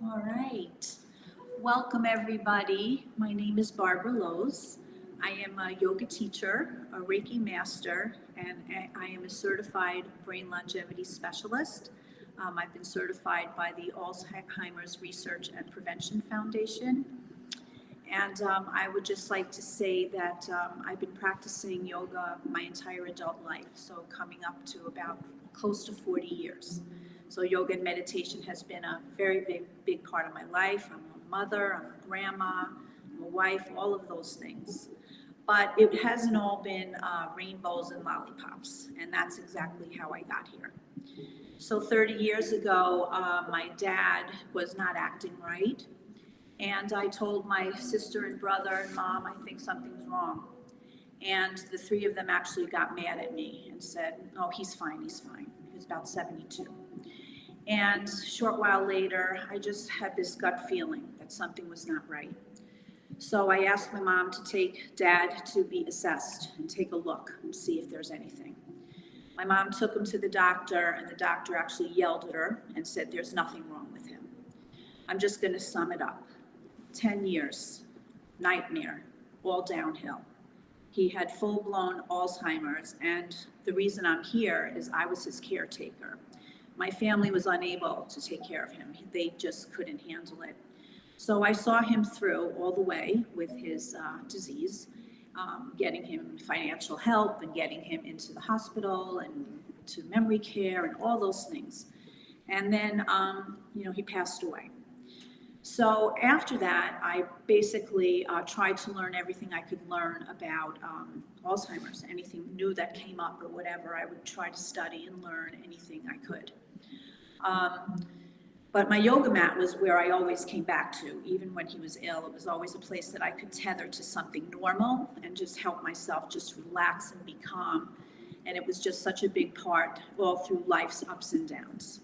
All right. Welcome, everybody. My name is Barbara Lowe's. I am a yoga teacher, a Reiki master, and I am a certified brain longevity specialist. I've been certified by the Alzheimer's Research and Prevention Foundation. And I would just like to say that I've been practicing yoga my entire adult life, so coming up to about close to 40 years. So yoga and meditation has been a very big part of my life. I'm a mother, I'm a grandma, I'm a wife, all of those things. But it hasn't all been rainbows and lollipops, and that's exactly how I got here. So 30 years ago, my dad was not acting right. And I told my sister and brother and mom, I think something's wrong. And the three of them actually got mad at me and said, oh, he's fine, he's fine. He was about 72. And a short while later, I just had this gut feeling that something was not right. So I asked my mom to take dad to be assessed and take a look and see if there's anything. My mom took him to the doctor, and the doctor actually yelled at her and said, there's nothing wrong with him. I'm just going to sum it up. 10 years, nightmare, all downhill. He had full-blown Alzheimer's, and the reason I'm here is I was his caretaker. My family was unable to take care of him. They just couldn't handle it. So I saw him through all the way with his disease, getting him financial help and getting him into the hospital and to memory care and all those things. And then, he passed away. So after that, I basically tried to learn everything I could learn about Alzheimer's. Anything new that came up or whatever, I would try to study and learn anything I could. But my yoga mat was where I always came back to. Even when he was ill, it was always a place that I could tether to something normal and just help myself just relax and be calm. And it was just such a big part all through life's ups and downs.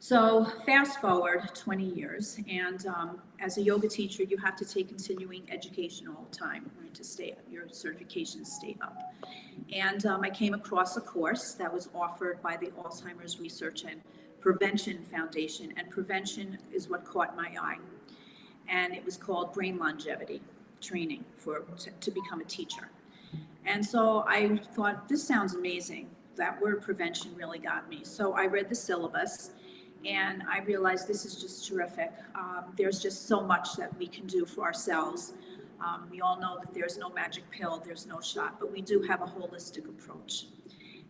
So fast forward 20 years, and as a yoga teacher, you have to take continuing education all the time, right, to stay up, your certifications stay up. And I came across a course that was offered by the Alzheimer's Research and Prevention Foundation, and prevention is what caught my eye. And it was called Brain Longevity Training to become a teacher. And so I thought, this sounds amazing. That word prevention really got me. So I read the syllabus, and I realized this is just terrific. There's just so much that we can do for ourselves. We all know that there's no magic pill, there's no shot, but we do have a holistic approach.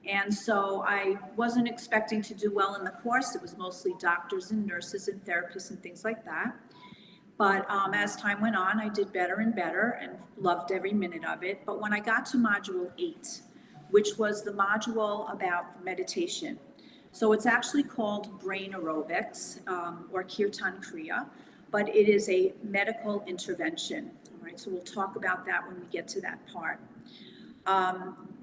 And so I wasn't expecting to do well in the course. It was mostly doctors and nurses and therapists and things like that. But as time went on, I did better and better and loved every minute of it. But when I got to module 8, which was the module about meditation, so it's actually called brain aerobics or Kirtan Kriya, but it is a medical intervention. All right, so we'll talk about that when we get to that part.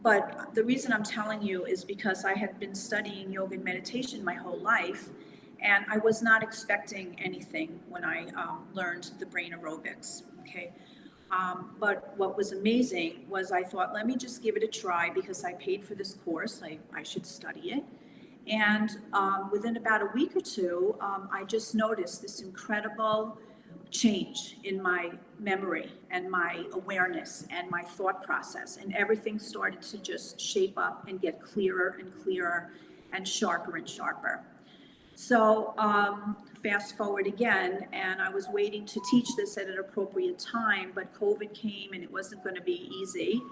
But the reason I'm telling you is because I had been studying yoga and meditation my whole life, and I was not expecting anything when I learned the brain aerobics, okay? But what was amazing was I thought, let me just give it a try because I paid for this course, I should study it. And within about a week or two, I just noticed this incredible change in my memory and my awareness and my thought process. And everything started to just shape up and get clearer and clearer and sharper. So fast forward again, and I was waiting to teach this at an appropriate time, but COVID came and it wasn't going to be easy.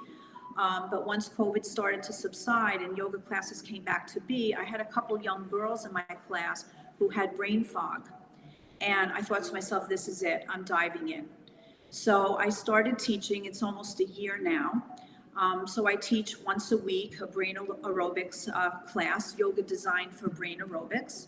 But once COVID started to subside and yoga classes came back to be, I had a couple young girls in my class who had brain fog. And I thought to myself, this is it, I'm diving in. So I started teaching, it's almost a year now. So I teach once a week a brain aerobics class, yoga designed for brain aerobics.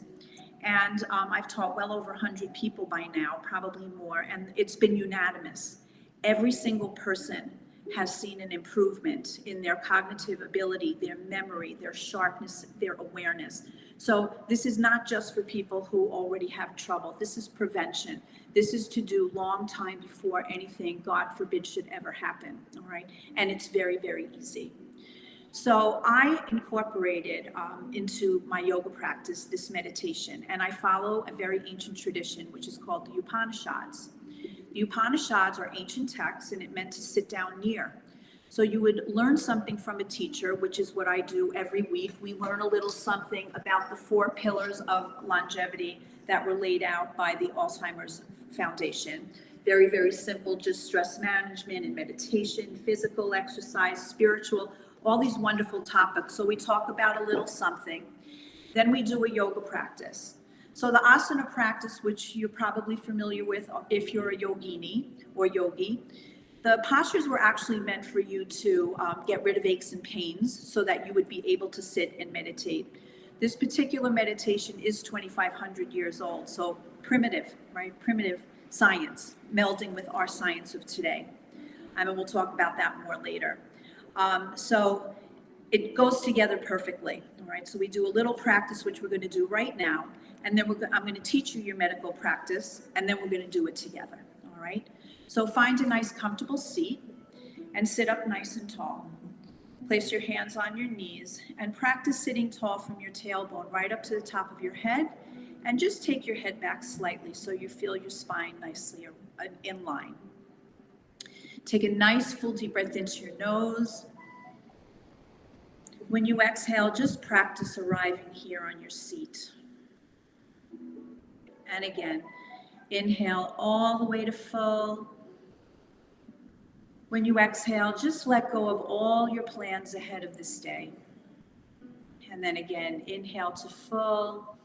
And I've taught well over 100 people by now, probably more, and it's been unanimous. Every single person has seen an improvement in their cognitive ability, their memory, their sharpness, their awareness. So this is not just for people who already have trouble. This is prevention. This is to do long time before anything, God forbid, should ever happen, all right? And it's very, very easy. So I incorporated into my yoga practice this meditation, and I follow a very ancient tradition, which is called the Upanishads. The Upanishads are ancient texts, and it meant to sit down near. So you would learn something from a teacher, which is what I do every week. We learn a little something about the 4 pillars of longevity that were laid out by the Alzheimer's Foundation. Very, very simple, just stress management and meditation, physical exercise, spiritual, all these wonderful topics. So we talk about a little something. Then we do a yoga practice. So the asana practice, which you're probably familiar with if you're a yogini or yogi, the postures were actually meant for you to get rid of aches and pains so that you would be able to sit and meditate. This particular meditation is 2,500 years old, so primitive, right? Primitive science, melding with our science of today. And we'll talk about that more later. So it goes together perfectly, all right? So we do a little practice, which we're going to do right now, and then I'm going to teach you your medical practice, and then we're going to do it together, all right? So find a nice comfortable seat and sit up nice and tall. Place your hands on your knees and practice sitting tall from your tailbone right up to the top of your head, and just take your head back slightly so you feel your spine nicely in line. Take a nice full deep breath into your nose. When you exhale, just practice arriving here on your seat. And again, inhale all the way to full. When you exhale, just let go of all your plans ahead of this day. And then again, inhale to full.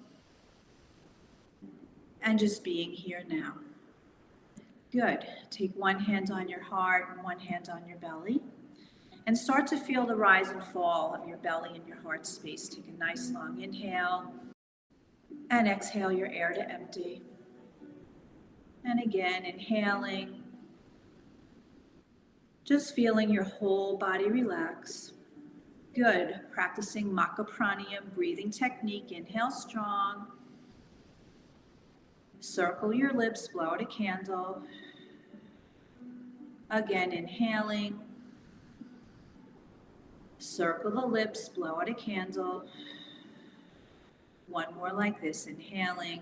And just being here now. Good. Take one hand on your heart and one hand on your belly. And start to feel the rise and fall of your belly and your heart space. Take a nice long inhale. And exhale your air to empty. And again, inhaling. Just feeling your whole body relax. Good. Practicing Maka Pranayama breathing technique. Inhale strong. Circle your lips, blow out a candle. Again, inhaling. Circle the lips, blow out a candle. One more like this, inhaling.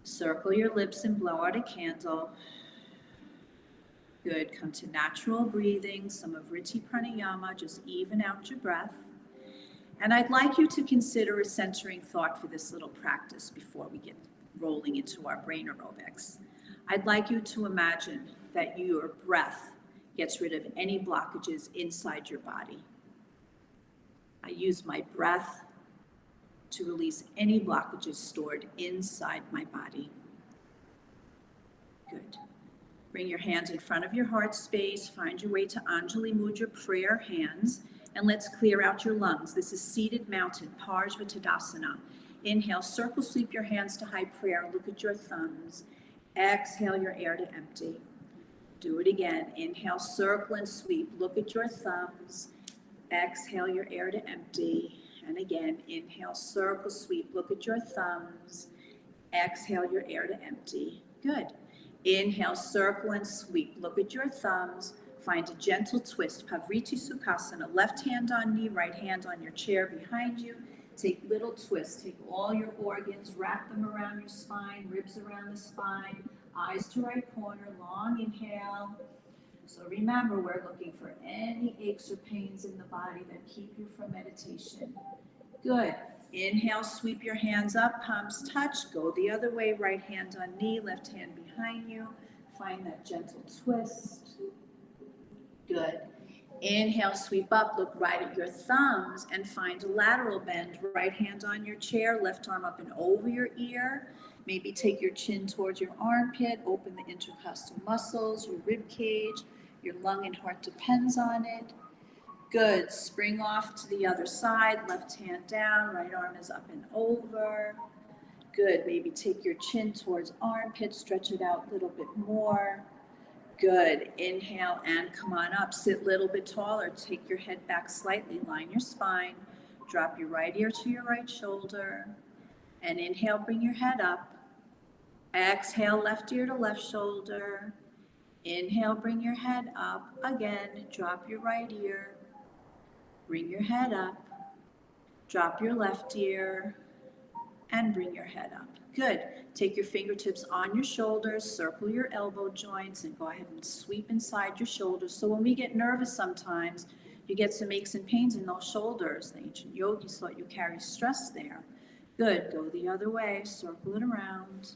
Circle your lips and blow out a candle. Good, come to natural breathing, some of Vritti Pranayama, just even out your breath. And I'd like you to consider a centering thought for this little practice before we get rolling into our brain aerobics. I'd like you to imagine that your breath gets rid of any blockages inside your body. I use my breath to release any blockages stored inside my body. Good. Bring your hands in front of your heart space. Find your way to Anjali Mudra prayer hands. And let's clear out your lungs. This is seated mountain, Parsva Inhale, circle sweep your hands to high prayer. Look at your thumbs. Exhale your air to empty. Do it again. Inhale, circle and sweep. Look at your thumbs. Exhale your air to empty. And again, inhale, circle, sweep. Look at your thumbs. Exhale your air to empty. Good. Inhale, circle and sweep. Look at your thumbs. Find a gentle twist, Pavriti Sukhasana, left hand on knee, right hand on your chair behind you. Take little twists, take all your organs, wrap them around your spine, ribs around the spine, eyes to right corner, long inhale. So remember, we're looking for any aches or pains in the body that keep you from meditation. Good. Inhale, sweep your hands up, palms touch, go the other way, right hand on knee, left hand behind you. Find that gentle twist. Good. Inhale, sweep up, look right at your thumbs and find a lateral bend. Right hand on your chair, left arm up and over your ear. Maybe take your chin towards your armpit, open the intercostal muscles, your rib cage, your lung and heart depends on it. Good. Spring off to the other side, left hand down, right arm is up and over. Good. Maybe take your chin towards armpit, stretch it out a little bit more. Good. Inhale and come on up. Sit a little bit taller. Take your head back slightly. Line your spine. Drop your right ear to your right shoulder. And inhale, bring your head up. Exhale, left ear to left shoulder. Inhale, bring your head up. Again, drop your right ear. Bring your head up. Drop your left ear and bring your head up. Good. Take your fingertips on your shoulders, circle your elbow joints, and go ahead and sweep inside your shoulders. So when we get nervous sometimes, you get some aches and pains in those shoulders. The ancient yogis thought you carry stress there. Good. Go the other way. Circle it around.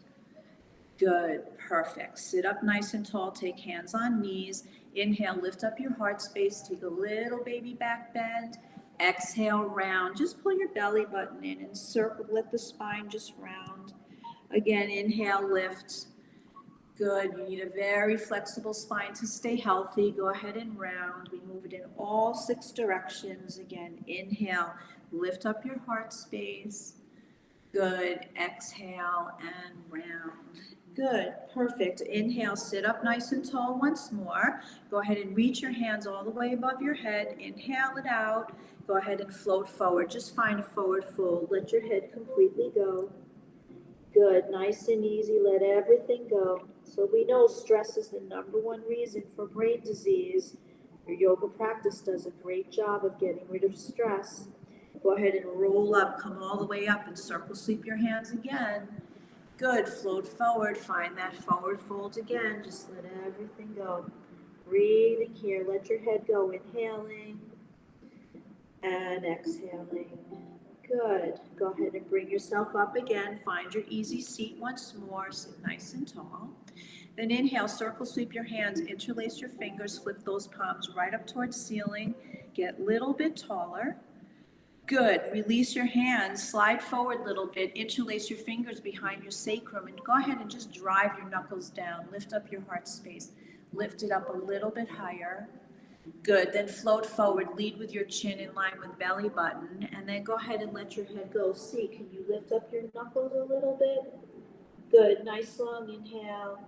Good. Perfect. Sit up nice and tall. Take hands on knees. Inhale, lift up your heart space. Take a little baby back bend. Exhale, round. Just pull your belly button in and circle. Let the spine just round. Again, inhale, lift. Good. You need a very flexible spine to stay healthy. Go ahead and round. We move it in all 6 directions. Again, inhale, lift up your heart space. Good. Exhale and round. Good. Perfect. Inhale, sit up nice and tall once more. Go ahead and reach your hands all the way above your head. Inhale it out. Go ahead and float forward. Just find a forward fold. Let your head completely go. Good. Nice and easy. Let everything go. So we know stress is the #1 reason for brain disease. Your yoga practice does a great job of getting rid of stress. Go ahead and roll up. Come all the way up and circle sweep your hands again. Good. Float forward. Find that forward fold again. Just let everything go. Breathing here. Let your head go. Inhaling and exhaling. Good. Go ahead and bring yourself up again. Find your easy seat once more. Sit nice and tall. Then inhale, circle sweep your hands, interlace your fingers, flip those palms right up towards ceiling. Get a little bit taller. Good. Release your hands, slide forward a little bit, interlace your fingers behind your sacrum, and go ahead and just drive your knuckles down. Lift up your heart space. Lift it up a little bit higher. Good. Then float forward. Lead with your chin in line with belly button, and then go ahead and let your head go. See, can you lift up your knuckles a little bit? Good. Nice long inhale.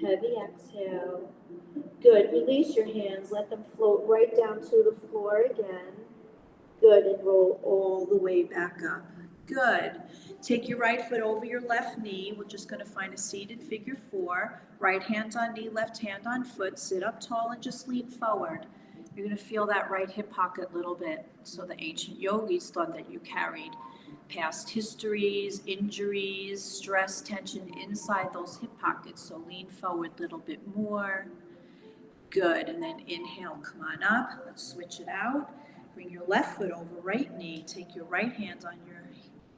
Heavy exhale. Good. Release your hands. Let them float right down to the floor again. Good, and roll all the way back up. Good. Take your right foot over your left knee. We're just going to find a seated figure 4. Right hand on knee, left hand on foot. Sit up tall and just lean forward. You're going to feel that right hip pocket a little bit. So the ancient yogis thought that you carried past histories, injuries, stress, tension inside those hip pockets. So lean forward a little bit more. Good. And then inhale, come on up. Let's switch it out. Bring your left foot over right knee. Take your right hand on your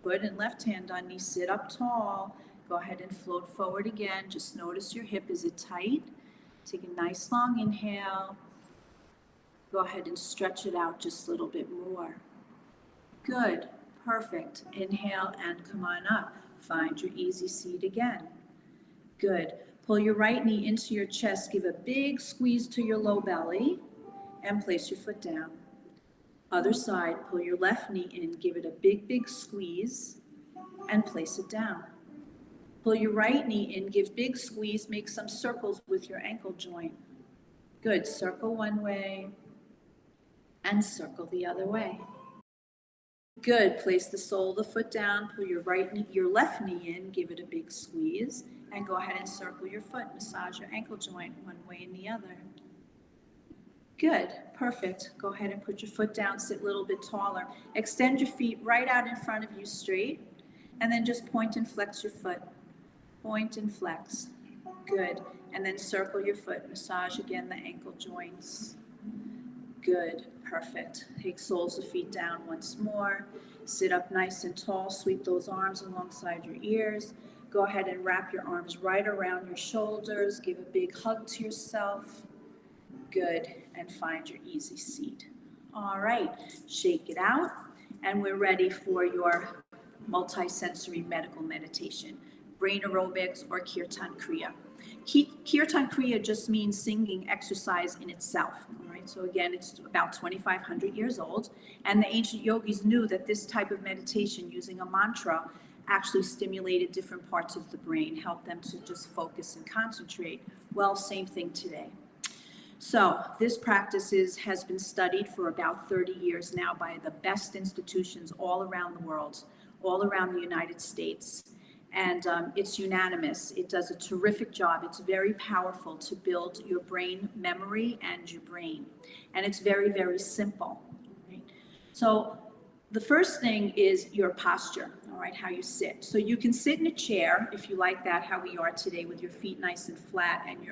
foot and left hand on knee. Sit up tall. Go ahead and float forward again. Just notice your hip. Is it tight? Take a nice long inhale. Go ahead and stretch it out just a little bit more. Good. Perfect. Inhale and come on up. Find your easy seat again. Good. Pull your right knee into your chest. Give a big squeeze to your low belly and place your foot down. Other side, pull your left knee in, give it a big, big squeeze, and place it down. Pull your right knee in, give big squeeze, make some circles with your ankle joint. Good, circle one way, and circle the other way. Good, place the sole of the foot down, pull your left knee in, give it a big squeeze, and go ahead and circle your foot, massage your ankle joint one way and the other. Good, perfect. Go ahead and put your foot down, sit a little bit taller. Extend your feet right out in front of you straight, and then just point and flex your foot. Point and flex. Good, and then circle your foot. Massage again the ankle joints. Good, perfect. Take soles of feet down once more. Sit up nice and tall. Sweep those arms alongside your ears. Go ahead and wrap your arms right around your shoulders. Give a big hug to yourself. Good, and find your easy seat. All right, shake it out, and we're ready for your multisensory medical meditation, brain aerobics or Kirtan Kriya. Kirtan Kriya just means singing exercise in itself. All right, so again, it's about 2,500 years old, and the ancient yogis knew that this type of meditation using a mantra actually stimulated different parts of the brain, helped them to just focus and concentrate. Well, same thing today. So this practice has been studied for about 30 years now by the best institutions all around the world, all around the United States. And it's unanimous. It does a terrific job. It's very powerful to build your brain memory and your brain. And it's very, very simple. Right? So the first thing is your posture, all right, how you sit. So you can sit in a chair if you like that, how we are today, with your feet nice and flat and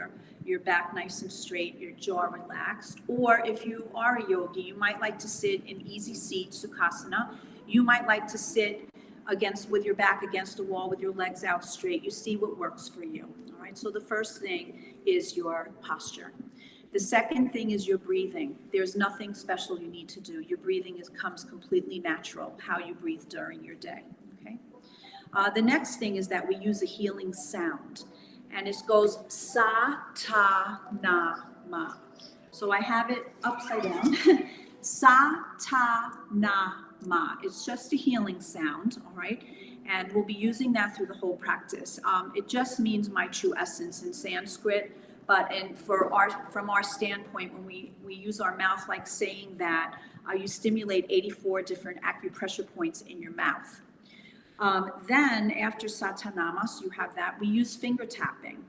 your back nice and straight, your jaw relaxed. Or if you are a yogi, you might like to sit in easy seat, Sukhasana. You might like to sit with your back against the wall with your legs out straight. You see what works for you, all right? So the first thing is your posture. The second thing is your breathing. There's nothing special you need to do. Your breathing comes completely natural, how you breathe during your day, okay? The next thing is that we use a healing sound, and it goes sa, ta, na, ma. So I have it upside down. Sa, ta, na, ma. It's just a healing sound, all right? And we'll be using that through the whole practice. It just means my true essence in Sanskrit. But from our standpoint, when we use our mouth like saying that, you stimulate 84 different acupressure points in your mouth. Then after Satanamas, you have that, we use finger tapping.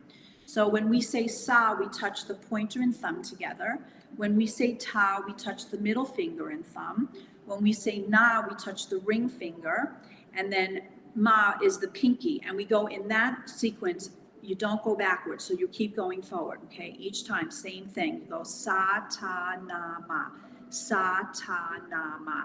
So when we say sa, we touch the pointer and thumb together. When we say ta, we touch the middle finger and thumb. When we say na, we touch the ring finger. And then ma is the pinky. And we go in that sequence. You don't go backwards, so you keep going forward, okay? Each time, same thing. You go sa, ta, na, ma. Sa, ta, na, ma.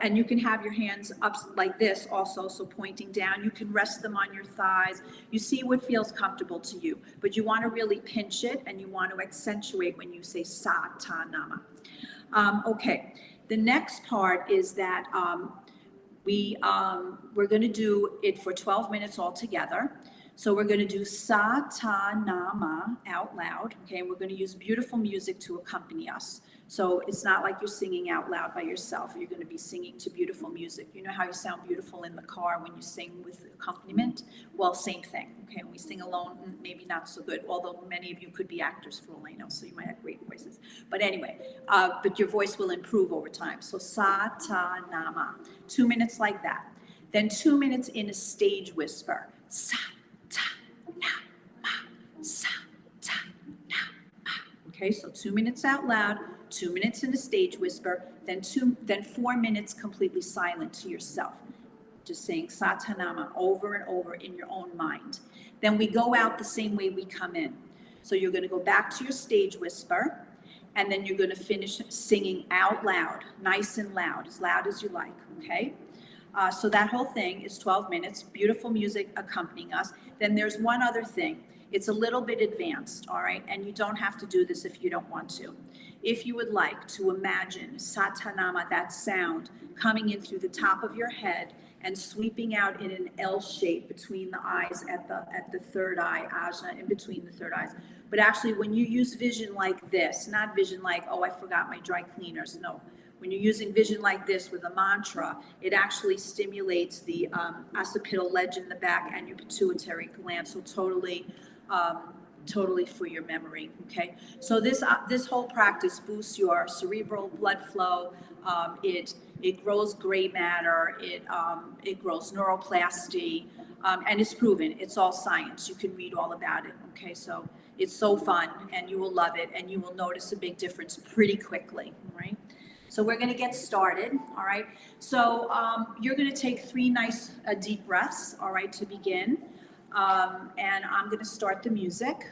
And you can have your hands up like this also, so pointing down. You can rest them on your thighs. You see what feels comfortable to you. But you want to really pinch it, and you want to accentuate when you say sa, ta, na, ma. Okay, the next part is that we're going to do it for 12 minutes altogether. So we're going to do sa, ta, na, ma out loud, okay? We're going to use beautiful music to accompany us. So it's not like you're singing out loud by yourself. You're going to be singing to beautiful music. You know how you sound beautiful in the car when you sing with accompaniment? Well, same thing, okay? When we sing alone, maybe not so good, although many of you could be actors for all I know, so you might have great voices. But anyway, but your voice will improve over time. So sa, ta, na, ma. 2 minutes like that. Then 2 minutes in a stage whisper. Sa, ta, na, ma, sa, ta, na, ma. Okay, so 2 minutes out loud, 2 minutes in a stage whisper, then 4 minutes completely silent to yourself. Just saying Satanama over and over in your own mind. Then we go out the same way we come in. So you're going to go back to your stage whisper, and then you're going to finish singing out loud, nice and loud as you like, okay? So that whole thing is 12 minutes, beautiful music accompanying us. Then there's one other thing. It's a little bit advanced, all right? And you don't have to do this if you don't want to. If you would like to imagine Satanama, that sound, coming in through the top of your head and sweeping out in an L shape between the eyes at the third eye, ajna, in between the third eyes. But actually, when you use vision like this, not vision like, oh, I forgot my dry cleaners, no. When you're using vision like this with a mantra, it actually stimulates the occipital ledge in the back and your pituitary gland. So totally for your memory, okay? So this whole practice boosts your cerebral blood flow. It grows gray matter. It grows neuroplasty, and it's proven. It's all science. You can read all about it, okay? So it's so fun, and you will love it, and you will notice a big difference pretty quickly, right? So we're going to get started, all right? So you're going to take 3 nice deep breaths, all right, to begin. And I'm going to start the music.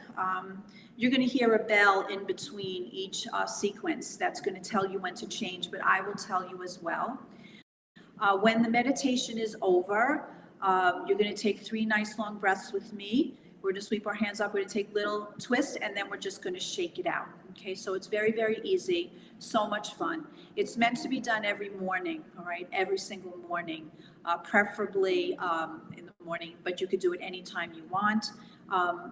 You're going to hear a bell in between each sequence that's going to tell you when to change, but I will tell you as well. When the meditation is over, you're going to take 3 nice long breaths with me. We're going to sweep our hands up. We're going to take little twists, and then we're just going to shake it out. Okay, so it's very, very easy. So much fun. It's meant to be done every morning, all right? Every single morning, preferably in the morning, but you could do it anytime you want,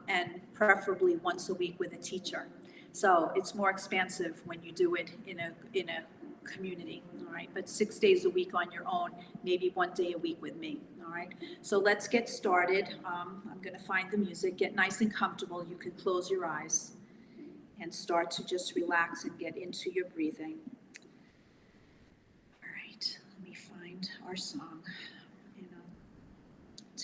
and preferably once a week with a teacher. So it's more expansive when you do it in a community, all right? But 6 days a week on your own, maybe 1 day a week with me, all right? So let's get started. I'm gonna find the music, get nice and comfortable. You can close your eyes and start to just relax and get into your breathing. All right, let me find our song.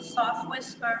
Soft whisper.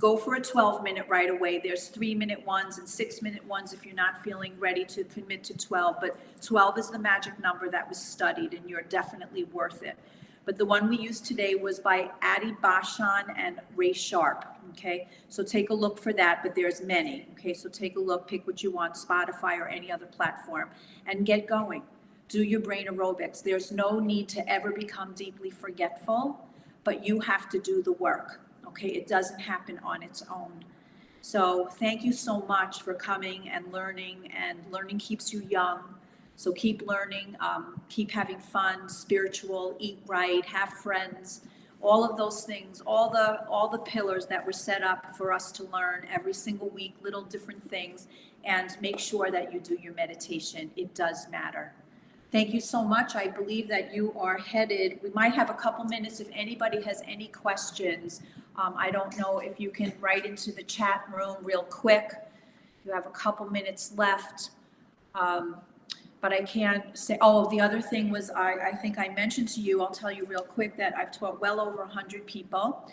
go for a 12-minute right away. There's 3-minute ones and 6-minute ones if you're not feeling ready to commit to 12, but 12 is the magic number that was studied, and you're definitely worth it. But the one we used today was by Adi Bashan and Ray Sharp, okay? So take a look for that, but there's many, okay? So take a look, pick what you want, Spotify or any other platform, and get going. Do your brain aerobics. There's no need to ever become deeply forgetful, but you have to do the work, okay? It doesn't happen on its own. So thank you so much for coming and learning keeps you young. So keep learning, keep having fun, spiritual, eat right, have friends, all of those things, all the pillars that were set up for us to learn every single week, little different things, and make sure that you do your meditation. It does matter. Thank you so much. I believe that you are headed. We might have a couple minutes if anybody has any questions. I don't know if you can write into the chat room real quick. You have a couple minutes left. But I can't say, oh, the other thing was, I think I mentioned to you, I'll tell you real quick that I've taught well over 100 people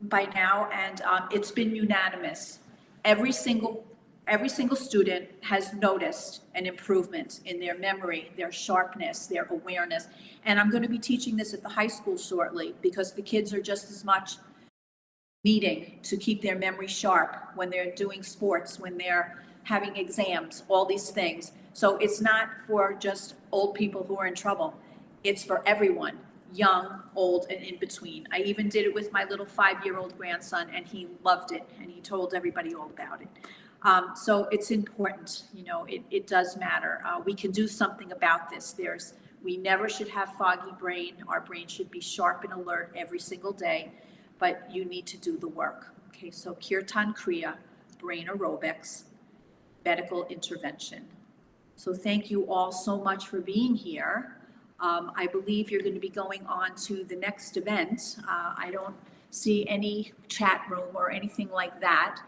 by now, and it's been unanimous. Every single student has noticed an improvement in their memory, their sharpness, their awareness. And I'm going to be teaching this at the high school shortly because the kids are just as much needing to keep their memory sharp when they're doing sports, when they're having exams, all these things. So it's not for just old people who are in trouble. It's for everyone, young, old, and in between. I even did it with my little 5-year-old grandson, and he loved it, and he told everybody all about it. So it's important, you know, it does matter. We can do something about this. We never should have foggy brain. Our brain should be sharp and alert every single day, but you need to do the work. Okay, so Kirtan Kriya, brain aerobics, medical intervention. So thank you all so much for being here. I believe you're going to be going on to the next event. I don't see any chat room or anything like that,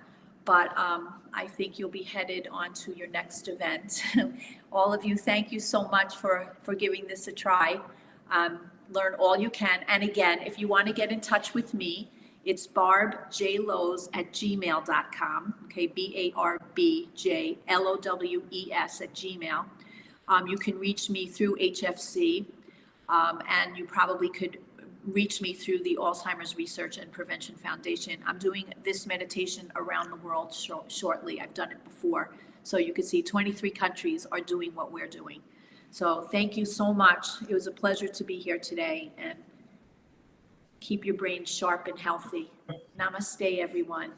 but I think you'll be headed on to your next event. All of you, thank you so much for giving this a try. Learn all you can. And again, if you want to get in touch with me, it's barbjlowes@gmail.com, okay, BARBJLOWES@gmail. You can reach me through HFC, and you probably could reach me through the Alzheimer's Research and Prevention Foundation. I'm doing this meditation around the world shortly. I've done it before. So you can see 23 countries are doing what we're doing. So thank you so much. It was a pleasure to be here today, and keep your brain sharp and healthy. Namaste, everyone.